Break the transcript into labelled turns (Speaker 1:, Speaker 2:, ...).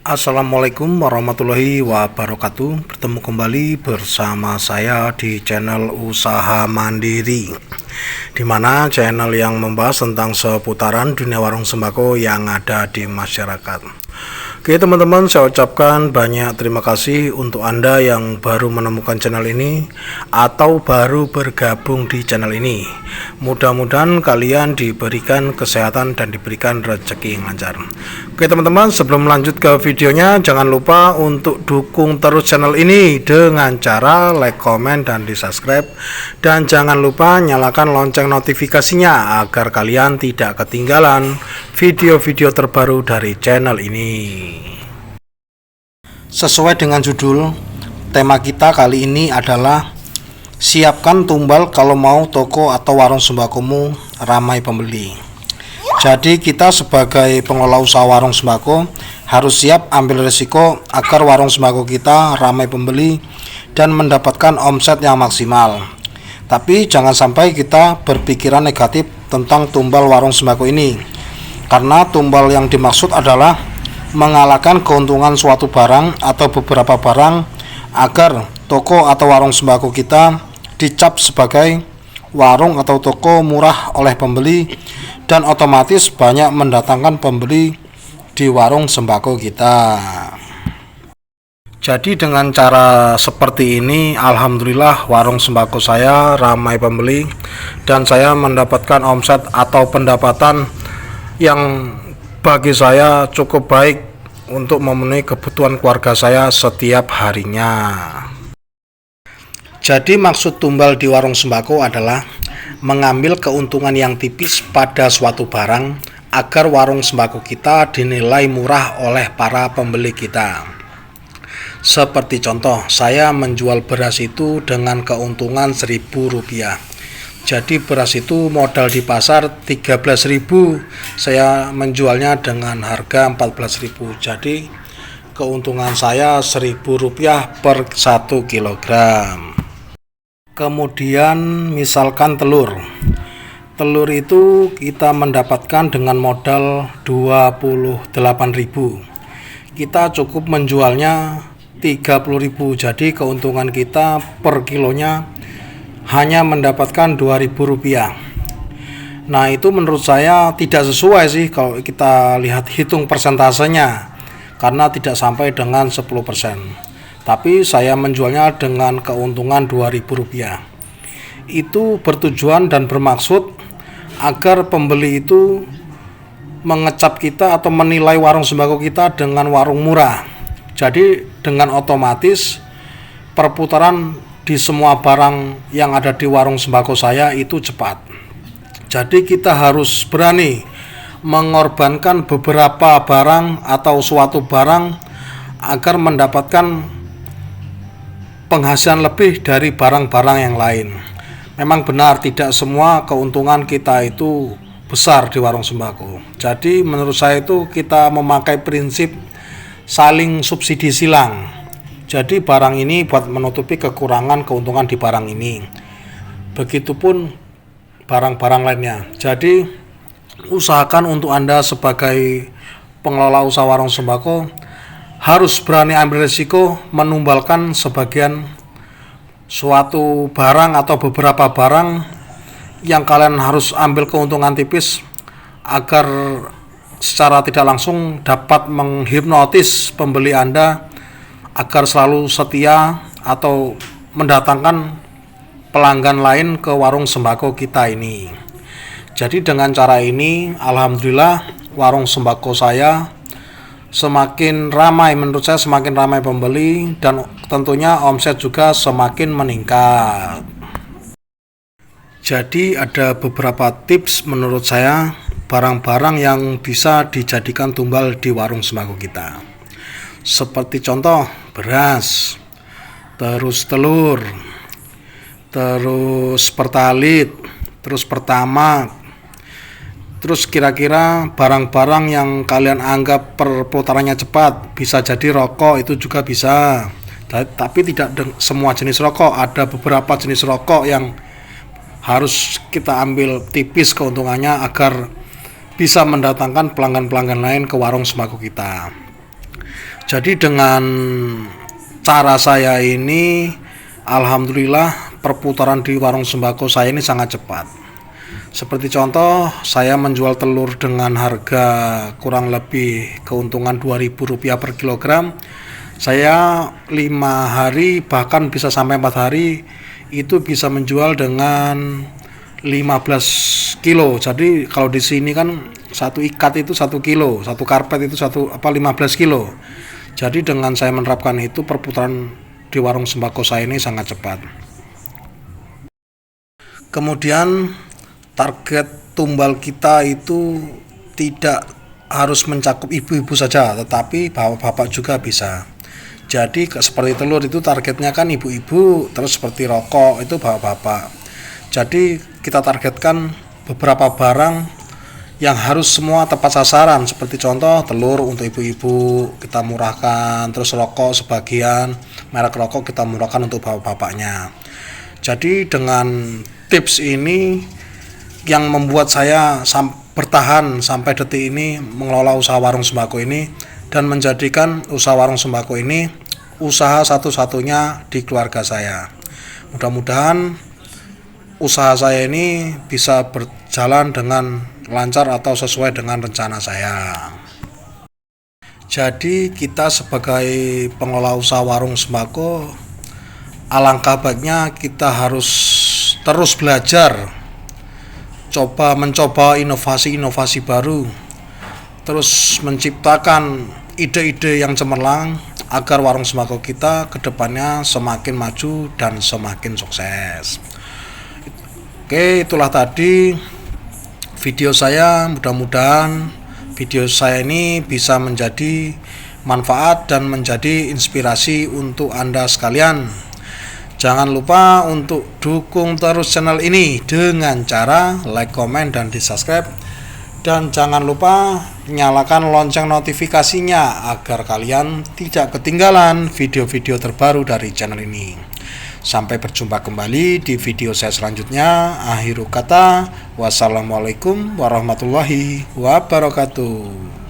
Speaker 1: Assalamualaikum warahmatullahi wabarakatuh. Bertemu kembali bersama saya di channel Usaha Mandiri, dimana channel yang membahas tentang seputaran dunia warung sembako yang ada di masyarakat. Oke teman-teman, saya ucapkan banyak terima kasih untuk Anda yang baru menemukan channel ini atau baru bergabung di channel ini. Mudah-mudahan kalian diberikan kesehatan dan diberikan rezeki yang lancar. Oke teman-teman, sebelum lanjut ke videonya, jangan lupa untuk dukung terus channel ini dengan cara like, komen, dan di subscribe. Dan jangan lupa nyalakan lonceng notifikasinya agar kalian tidak ketinggalan video-video terbaru dari channel ini. Sesuai dengan judul, tema kita kali ini adalah siapkan tumbal kalau mau toko atau warung sembakomu ramai pembeli. Jadi kita sebagai pengelola usaha warung sembako harus siap ambil risiko agar warung sembako kita ramai pembeli dan mendapatkan omset yang maksimal. Tapi jangan sampai kita berpikiran negatif tentang tumbal warung sembako ini, karena tumbal yang dimaksud adalah mengalahkan keuntungan suatu barang atau beberapa barang agar toko atau warung sembako kita dicap sebagai warung atau toko murah oleh pembeli dan otomatis banyak mendatangkan pembeli di warung sembako kita. Jadi dengan cara seperti ini, alhamdulillah warung sembako saya ramai pembeli dan saya mendapatkan omset atau pendapatan yang bagi saya cukup baik untuk memenuhi kebutuhan keluarga saya setiap harinya. Jadi maksud tumbal di warung sembako adalah mengambil keuntungan yang tipis pada suatu barang agar warung sembako kita dinilai murah oleh para pembeli kita. Seperti contoh, saya menjual beras itu dengan keuntungan Rp1.000. Jadi beras itu modal di pasar 13.000, saya menjualnya dengan harga 14.000. Jadi keuntungan saya Rp1.000 per 1 kilogram. Kemudian misalkan telur itu kita mendapatkan dengan modal 28.000, kita cukup menjualnya 30.000. Jadi keuntungan kita per kilonya hanya mendapatkan Rp2.000. Nah itu menurut saya tidak sesuai sih kalau kita lihat hitung persentasenya, karena tidak sampai dengan 10%. Tapi saya menjualnya dengan keuntungan Rp2.000. Itu bertujuan dan bermaksud agar pembeli itu mengecap kita atau menilai warung sembako kita dengan warung murah. Jadi dengan otomatis perputaran di semua barang yang ada di warung sembako saya itu cepat. Jadi kita harus berani mengorbankan beberapa barang atau suatu barang agar mendapatkan penghasilan lebih dari barang-barang yang lain. Memang benar tidak semua keuntungan kita itu besar di warung sembako. Jadi menurut saya itu kita memakai prinsip saling subsidi silang. Jadi barang ini buat menutupi kekurangan keuntungan di barang ini. Begitupun barang-barang lainnya. Jadi usahakan untuk Anda sebagai pengelola usaha warung sembako harus berani ambil risiko menumbalkan sebagian suatu barang atau beberapa barang yang kalian harus ambil keuntungan tipis agar secara tidak langsung dapat menghipnotis pembeli Anda agar selalu setia atau mendatangkan pelanggan lain ke warung sembako kita ini. Jadi dengan cara ini alhamdulillah warung sembako saya semakin ramai, menurut saya semakin ramai pembeli dan tentunya omset juga semakin meningkat. Jadi ada beberapa tips menurut saya barang-barang yang bisa dijadikan tumbal di warung sembako kita. Seperti contoh beras, terus telur, terus pertalit, terus pertamax. Terus kira-kira barang-barang yang kalian anggap perputarannya cepat, bisa jadi rokok itu juga bisa. Tapi tidak semua jenis rokok, ada beberapa jenis rokok yang harus kita ambil tipis keuntungannya agar bisa mendatangkan pelanggan-pelanggan lain ke warung sembako kita. Jadi dengan cara saya ini, alhamdulillah perputaran di warung sembako saya ini sangat cepat. Seperti contoh, saya menjual telur dengan harga kurang lebih keuntungan Rp2.000 per kilogram. Saya 5 hari bahkan bisa sampai 4 hari itu bisa menjual dengan 15 kilo. Jadi kalau di sini kan satu ikat itu 1 kilo, satu karpet itu 15 kilo. Jadi dengan saya menerapkan itu, perputaran di warung sembako saya ini sangat cepat. Kemudian target tumbal kita itu tidak harus mencakup ibu-ibu saja, tetapi bapak-bapak juga bisa. Jadi seperti telur itu targetnya kan ibu-ibu, terus seperti rokok itu bapak-bapak. Jadi kita targetkan beberapa barang yang harus semua tepat sasaran, seperti contoh telur untuk ibu-ibu kita murahkan, terus rokok sebagian merek rokok kita murahkan untuk bapak-bapaknya. Jadi dengan tips ini yang membuat saya bertahan sampai detik ini mengelola usaha warung sembako ini, dan menjadikan usaha warung sembako ini usaha satu-satunya di keluarga saya. Mudah-mudahan usaha saya ini bisa berjalan dengan lancar atau sesuai dengan rencana saya. Jadi kita sebagai pengelola usaha warung sembako, alangkah baiknya kita harus terus belajar, mencoba inovasi-inovasi baru, terus menciptakan ide-ide yang cemerlang agar warung sembako kita kedepannya semakin maju dan semakin sukses. Oke, itulah tadi video saya. Mudah-mudahan video saya ini bisa menjadi manfaat dan menjadi inspirasi untuk Anda sekalian. Jangan lupa untuk dukung terus channel ini dengan cara like, komen, dan di subscribe. Dan jangan lupa nyalakan lonceng notifikasinya agar kalian tidak ketinggalan video-video terbaru dari channel ini. Sampai berjumpa kembali di video saya selanjutnya. Akhiru kata, wassalamualaikum warahmatullahi wabarakatuh.